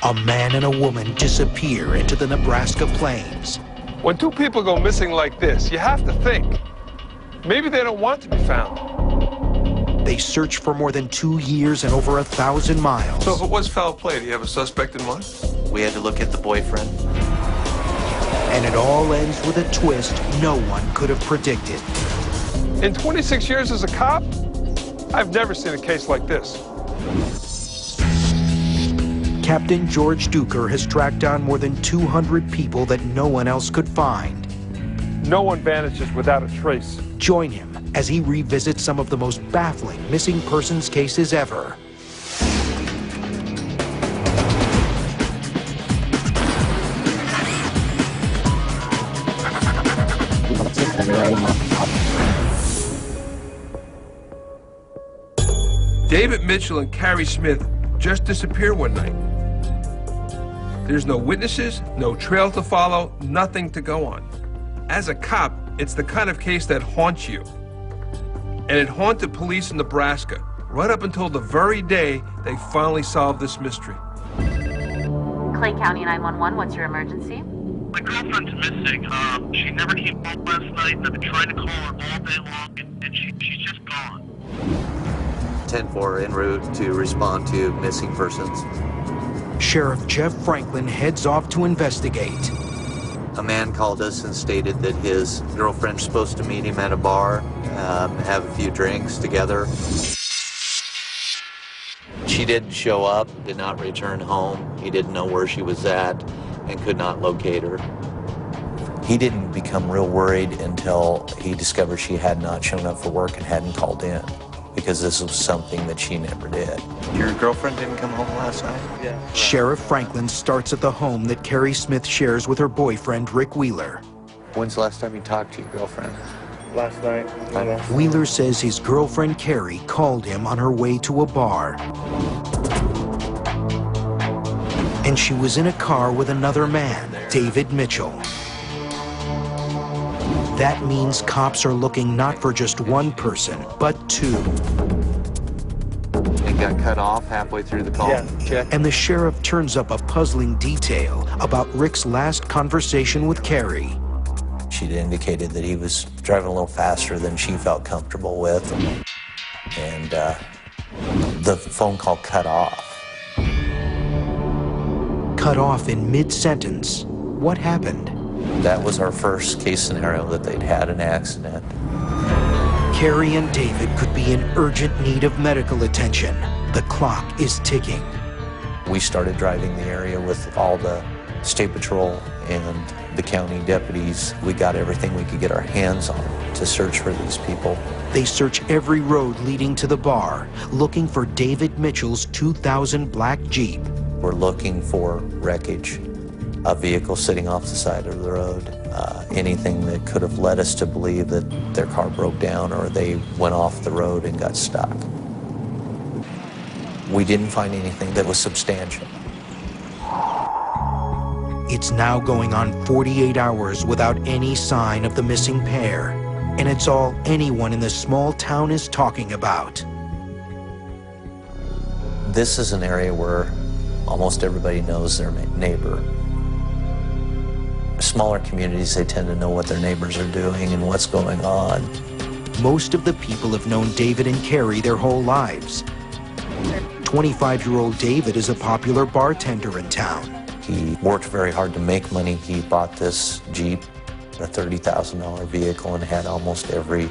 A man and a woman disappear into the Nebraska plains. When two people go missing like this, you have to think, maybe they don't want to be found. They search for more than 2 years and over 1,000 miles. So if it was foul play, do you have a suspect in mind? We had to look at the boyfriend. And it all ends with a twist no one could have predicted. In 26 years as a cop, I've never seen a case like this. Captain George Duker has tracked down more than 200 people that no one else could find. No one vanishes without a trace. Join him as he revisits some of the most baffling missing persons cases ever. David Mitchell and Carrie Smith just disappeared one night. There's no witnesses, no trail to follow, nothing to go on. As a cop, it's the kind of case that haunts you. And it haunted police in Nebraska, right up until the very day they finally solved this mystery. Clay County 911, what's your emergency? My girlfriend's missing. She never came home last night, and I've been trying to call her all day long, and she's just gone. 10-4 en route to respond to missing persons. Sheriff Jeff Franklin heads off to investigate. A man called us and stated that his girlfriend's supposed to meet him at a bar, have a few drinks together. She didn't show up, did not return home. He didn't know where she was at and could not locate her. He didn't become real worried until he discovered she had not shown up for work and hadn't called in, because this was something that she never did. Your girlfriend didn't come home last night? Yeah. Sheriff Franklin starts at the home that Carrie Smith shares with her boyfriend, Rick Wheeler. When's the last time you talked to your girlfriend? Last night. Wheeler says his girlfriend, Carrie, called him on her way to a bar. And she was in a car with another man, David Mitchell. That means cops are looking not for just one person, but two. It got cut off halfway through the call? Yeah, check. And the sheriff turns up a puzzling detail about Rick's last conversation with Carrie. She'd indicated that he was driving a little faster than she felt comfortable with. And the phone call cut off. Cut off in mid-sentence. What happened? That was our first case scenario, that they'd had an accident. Carrie and David could be in urgent need of medical attention. The clock is ticking. We started driving the area with all the State Patrol and the county deputies. We got everything we could get our hands on to search for these people. They search every road leading to the bar, looking for David Mitchell's 2000 black Jeep. We're looking for wreckage, a vehicle sitting off the side of the road, anything that could have led us to believe that their car broke down or they went off the road and got stuck. We didn't find anything that was substantial. It's now going on 48 hours without any sign of the missing pair, and it's all anyone in this small town is talking about. This is an area where almost everybody knows their neighbor. Smaller communities, they tend to know what their neighbors are doing and what's going on. Most of the people have known David and Carrie their whole lives. 25-year-old David is a popular bartender in town. He worked very hard to make money. He bought this Jeep, a $30,000 vehicle, and had almost every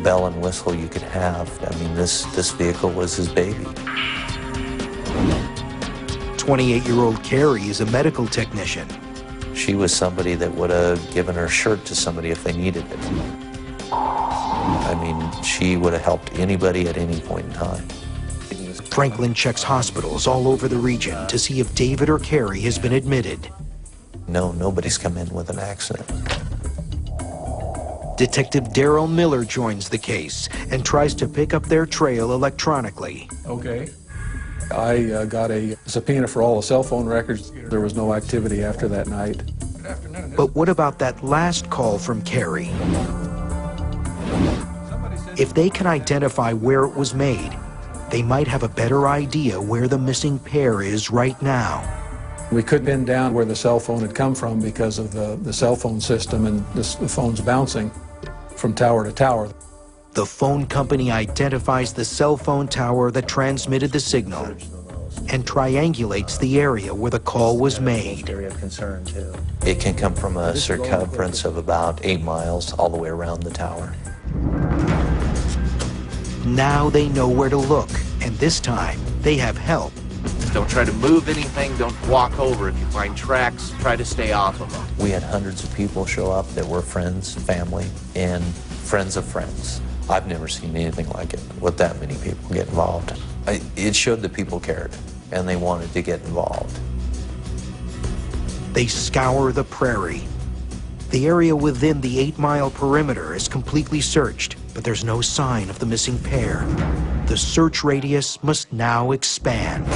bell and whistle you could have. I mean, this vehicle was his baby. 28-year-old Carrie is a medical technician. She was somebody that would have given her shirt to somebody if they needed it. I mean, she would have helped anybody at any point in time. Franklin checks hospitals all over the region to see if David or Carrie has been admitted. No, nobody's come in with an accident. Detective Daryl Miller joins the case and tries to pick up their trail electronically. Okay. I got a subpoena for all the cell phone records. There was no activity after that night. But what about that last call from Carrie? If they can identify where it was made, they might have a better idea where the missing pair is right now. We could pin down where the cell phone had come from because of the cell phone system and the phone's bouncing from tower to tower. The phone company identifies the cell phone tower that transmitted the signal and triangulates the area where the call was made. Area of concern, too. It can come from a circumference of about 8 miles all the way around the tower. Now they know where to look, and this time they have help. Don't try to move anything, don't walk over. If you find tracks, try to stay off of them. We had hundreds of people show up that were friends, family, and friends of friends. I've never seen anything like it with that many people get involved. It showed that people cared and they wanted to get involved. They scour the prairie. The area within the 8-mile perimeter is completely searched, but there's no sign of the missing pair. The search radius must now expand.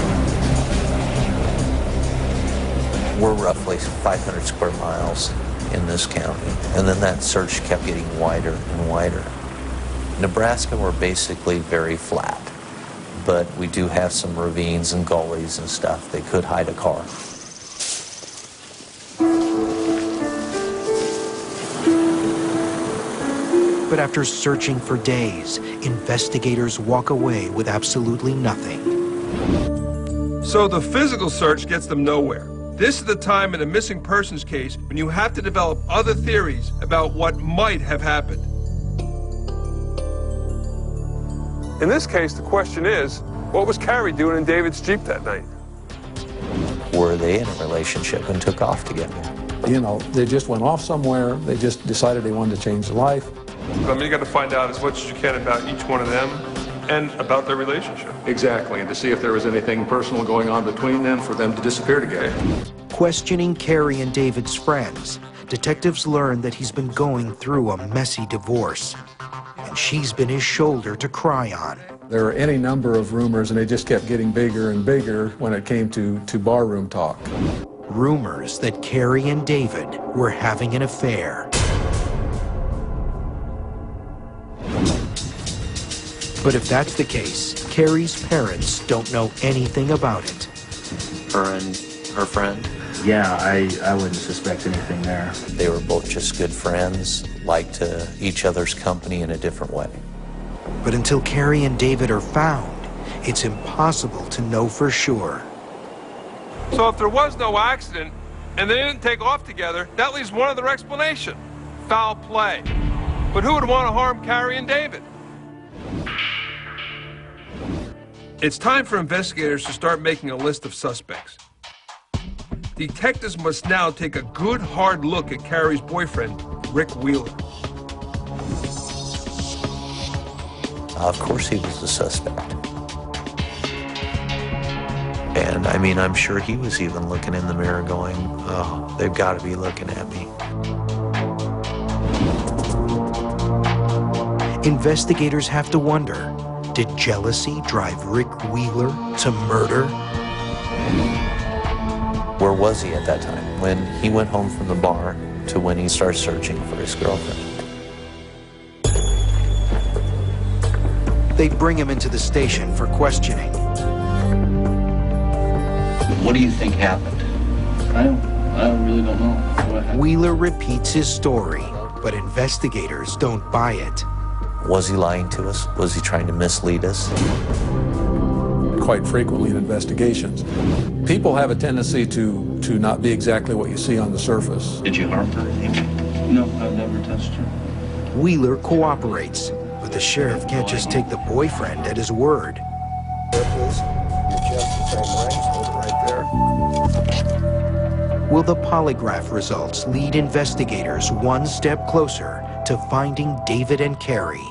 We're roughly 500 square miles in this county, and then that search kept getting wider and wider. Nebraska, we're basically very flat, but we do have some ravines and gullies and stuff that could hide a car. But after searching for days, investigators walk away with absolutely nothing. So the physical search gets them nowhere. This is the time in a missing persons case when you have to develop other theories about what might have happened. In this case, the question is, what was Carrie doing in David's Jeep that night? Were they in a relationship and took off together? You know, they just went off somewhere. They just decided they wanted to change their life. I mean, you got to find out as much as you can about each one of them and about their relationship. Exactly, and to see if there was anything personal going on between them for them to disappear together. Questioning Carrie and David's friends, detectives learn that he's been going through a messy divorce, and she's been his shoulder to cry on. There were any number of rumors, and they just kept getting bigger and bigger when it came to barroom talk. Rumors that Carrie and David were having an affair. But if that's the case, Carrie's parents don't know anything about it. Her and her friend? Yeah, I wouldn't suspect anything there. They were both just good friends, liked each other's company in a different way. But until Carrie and David are found, it's impossible to know for sure. So if there was no accident and they didn't take off together, that leaves one other explanation: foul play. But who would want to harm Carrie and David? It's time for investigators to start making a list of suspects. Detectives must now take a good hard look at Carrie's boyfriend, Rick Wheeler. Of course he was the suspect. And I mean, I'm sure he was even looking in the mirror going, oh, they've got to be looking at me. Investigators have to wonder, did jealousy drive Rick Wheeler to murder? Where was he at that time? When he went home from the bar to when he started searching for his girlfriend? They bring him into the station for questioning. What do you think happened? I really don't know what happened. Wheeler repeats his story, but investigators don't buy it. Was he lying to us? Was he trying to mislead us? Quite frequently in investigations, people have a tendency to not be exactly what you see on the surface. Did you harm her? No, I've never touched her. Wheeler cooperates, but the sheriff can't just take the boyfriend at his word. Will the polygraph results lead investigators one step closer to finding David and Carrie?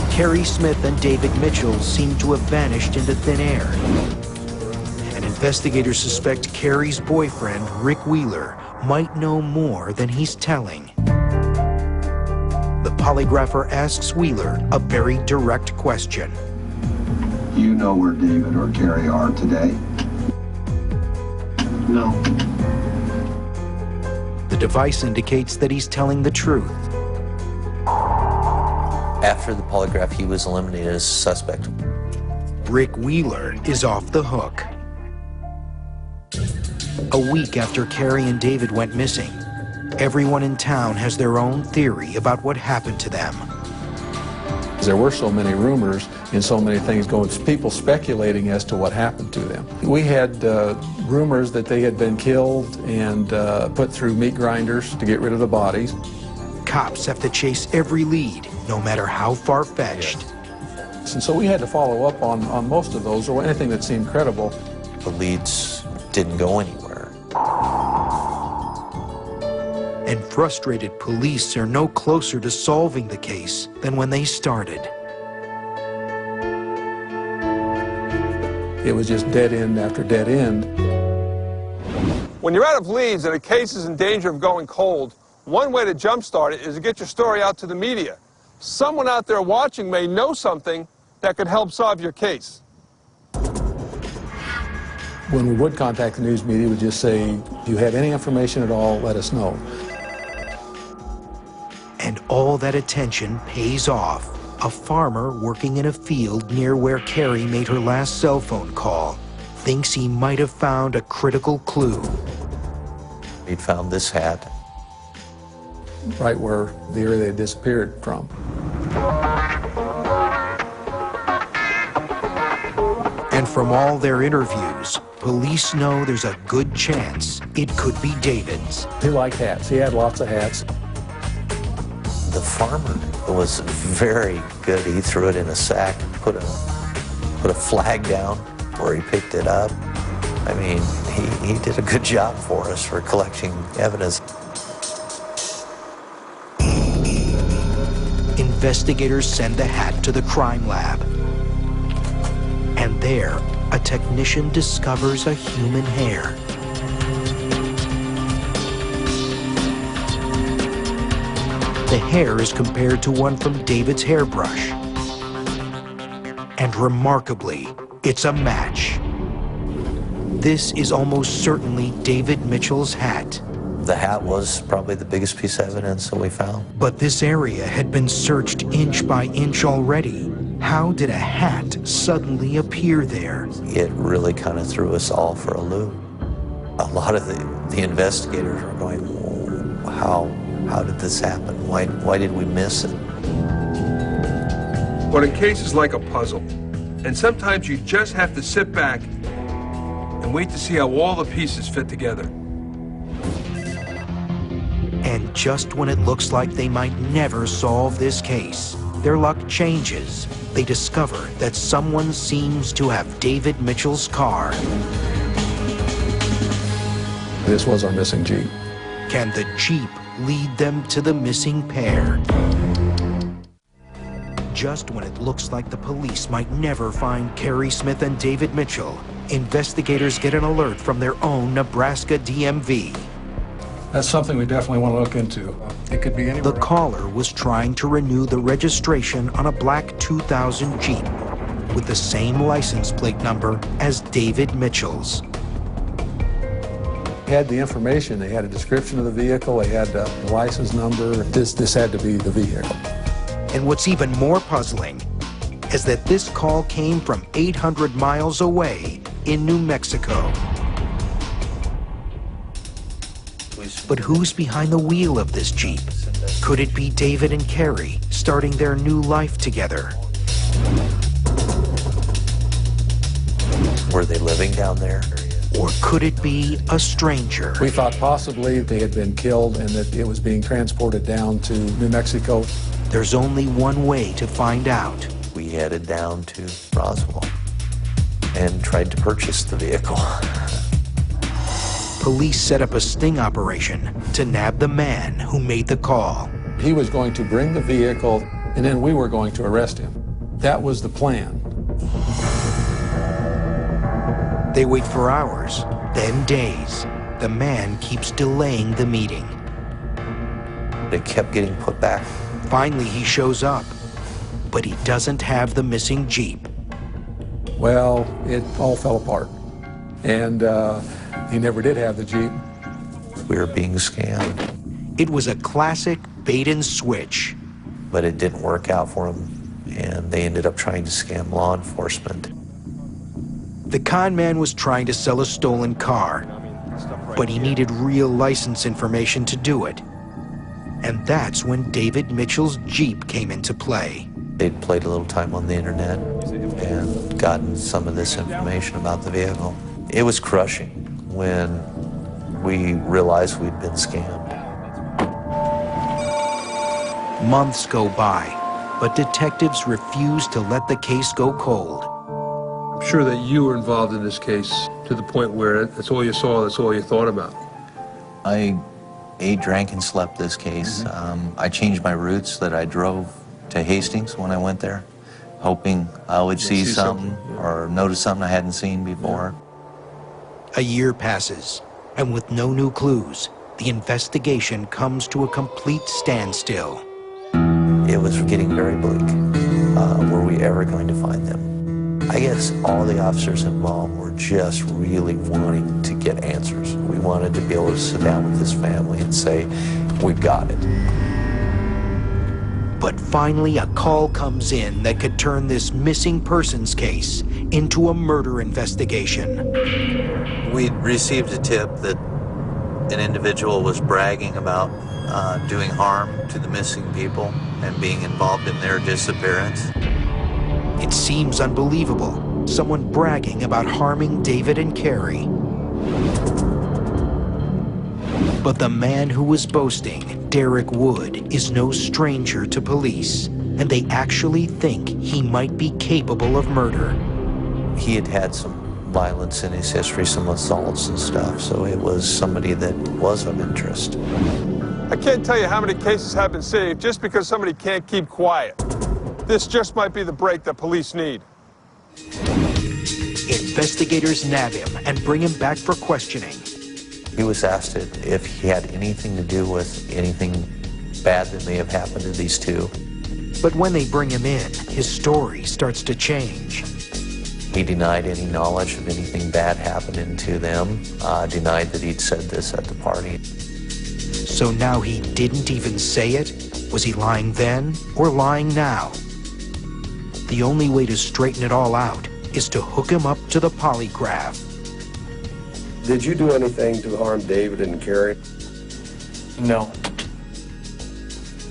Carrie Smith and David Mitchell seem to have vanished into thin air. And investigators suspect Carrie's boyfriend, Rick Wheeler, might know more than he's telling. The polygrapher asks Wheeler a very direct question. Do you know where David or Carrie are today? No. The device indicates that he's telling the truth. After the polygraph, he was eliminated as a suspect. Rick Wheeler is off the hook. A week after Carrie and David went missing, everyone in town has their own theory about what happened to them. There were so many rumors and so many things going, people speculating as to what happened to them. We had rumors that they had been killed and put through meat grinders to get rid of the bodies. Cops have to chase every lead, no matter how far-fetched. And so we had to follow up on most of those, or anything that seemed credible. The leads didn't go anywhere. And frustrated police are no closer to solving the case than when they started. It was just dead end after dead end. When you're out of leads and a case is in danger of going cold, one way to jumpstart it is to get your story out to the media. Someone out there watching may know something that could help solve your case. When we would contact the news media, we would just say, if you have any information at all, let us know. And all that attention pays off. A farmer working in a field near where Carrie made her last cell phone call thinks he might have found a critical clue. He'd found this hat. Right where the area they had disappeared from. And from all their interviews, police know there's a good chance it could be David's. He liked hats. He had lots of hats. The farmer was very good. He threw it in a sack, put a flag down where he picked it up. I mean, he did a good job for us for collecting evidence. Investigators send the hat to the crime lab. And there, a technician discovers a human hair. The hair is compared to one from David's hairbrush. And remarkably, it's a match. This is almost certainly David Mitchell's hat. The hat was probably the biggest piece of evidence that we found. But this area had been searched inch by inch already. How did a hat suddenly appear there? It really kind of threw us all for a loop. A lot of the investigators were going, how did this happen? Why did we miss it? But a case is like a puzzle, and sometimes you just have to sit back and wait to see how all the pieces fit together. And just when it looks like they might never solve this case, their luck changes. They discover that someone seems to have David Mitchell's car. This was our missing Jeep. Can the Jeep lead them to the missing pair? Just when it looks like the police might never find Carrie Smith and David Mitchell, investigators get an alert from their own Nebraska DMV. That's something we definitely want to look into. It could be anywhere. The caller was trying to renew the registration on a black 2000 Jeep with the same license plate number as David Mitchell's. They had the information. They had a description of the vehicle. They had the license number. This had to be the vehicle. And what's even more puzzling is that this call came from 800 miles away in New Mexico. But who's behind the wheel of this Jeep? Could it be David and Carrie starting their new life together? Were they living down there? Or could it be a stranger? We thought possibly they had been killed and that it was being transported down to New Mexico. There's only one way to find out. We headed down to Roswell and tried to purchase the vehicle. Police set up a sting operation to nab the man who made the call. He was going to bring the vehicle, and then we were going to arrest him. That was the plan. They wait for hours, then days. The man keeps delaying the meeting. It kept getting put back. Finally, he shows up, but he doesn't have the missing Jeep. Well, it all fell apart. And he never did have the Jeep. We were being scammed. It was a classic bait and switch. but it didn't work out for them, and they ended up trying to scam law enforcement. The con man was trying to sell a stolen car, but he needed real license information to do it. And that's when David Mitchell's Jeep came into play. They'd played a little time on the internet and gotten some of this information about the vehicle. It was crushing when we realized we'd been scammed. Months go by, but detectives refuse to let the case go cold. I'm sure that you were involved in this case to the point where that's all you saw, that's all you thought about. I ate, drank, and slept this case. I changed my routes that I drove to Hastings when I went there, hoping I would see something or notice something I hadn't seen before. A year passes, and with no new clues, the investigation comes to a complete standstill. It was getting very bleak. Were we ever going to find them? I guess all the officers involved were just really wanting to get answers. We wanted to be able to sit down with this family and say, we've got it. But finally, a call comes in that could turn this missing persons case into a murder investigation. We'd received a tip that an individual was bragging about doing harm to the missing people and being involved in their disappearance. It seems unbelievable. Someone bragging about harming David and Carrie. But the man who was boasting, Derek Wood, is no stranger to police, and they actually think he might be capable of murder. He had had some violence in his history, some assaults and stuff, so it was somebody that was of interest. I can't tell you how many cases have been saved just because somebody can't keep quiet. This just might be the break that police need. Investigators nab him and bring him back for questioning. He was asked if he had anything to do with anything bad that may have happened to these two. But when they bring him in, his story starts to change. He denied any knowledge of anything bad happening to them, denied that he'd said this at the party. So now he didn't even say it? Was he lying then or lying now? The only way to straighten it all out is to hook him up to the polygraph. Did you do anything to harm David and Carrie? No.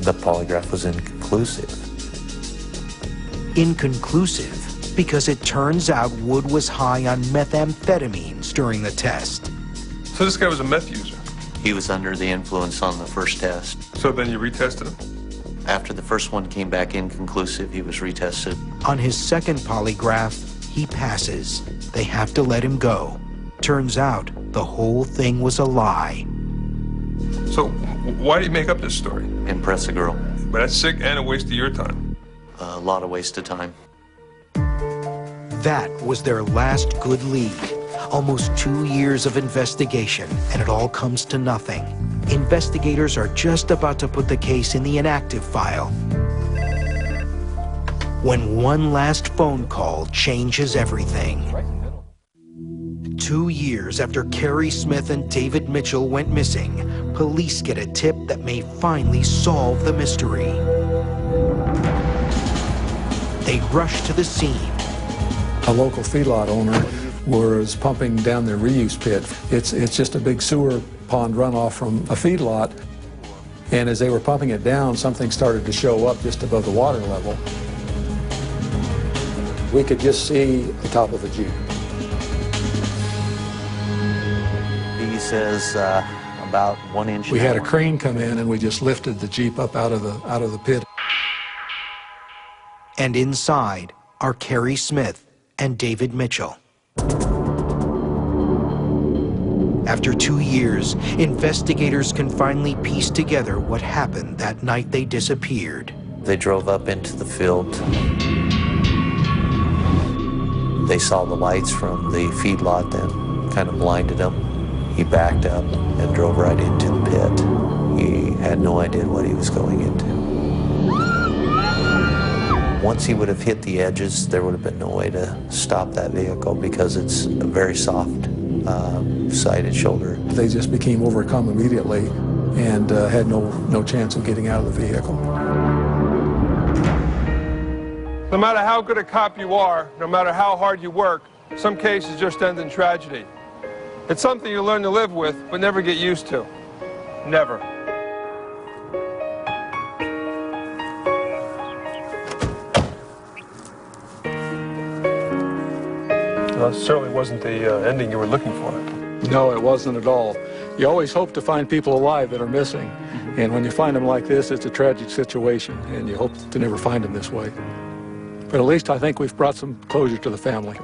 The polygraph was inconclusive. Inconclusive because it turns out Wood was high on methamphetamines during the test. So this guy was a meth user? He was under the influence on the first test. So then you retested him? After the first one came back inconclusive, he was retested. On his second polygraph, he passes. They have to let him go. Turns out the whole thing was a lie. So why did you make up this story? Impress a girl. But that's sick and a waste of your time. A lot of waste of time. That was their last good lead. Almost 2 years of investigation, and it all comes to nothing. Investigators are just about to put the case in the inactive file when one last phone call changes everything. 2 years after Carrie Smith and David Mitchell went missing, police get a tip that may finally solve the mystery. They rush to the scene. A local feedlot owner was pumping down their reuse pit. It's just a big sewer pond runoff from a feedlot, and as they were pumping it down, something started to show up just above the water level. We could just see the top of the Jeep. He says about 1 inch. We had a crane come in and we just lifted the Jeep up out of the pit. And inside are Carrie Smith and David Mitchell. After 2 years, investigators can finally piece together what happened that night they disappeared. They drove up into the field. They saw the lights from the feedlot then, kind of blinded him. He backed up and drove right into the pit. He had no idea what he was going into. Once he would have hit the edges, there would have been no way to stop that vehicle because it's a very soft side and shoulder. They just became overcome immediately and had no chance of getting out of the vehicle. No matter how good a cop you are, no matter how hard you work, some cases just end in tragedy. It's something you learn to live with, but never get used to. Never. Well, it certainly wasn't the ending you were looking for. No, it wasn't at all. You always hope to find people alive that are missing. And when you find them like this, it's a tragic situation, and you hope to never find them this way. But at least I think we've brought some closure to the family.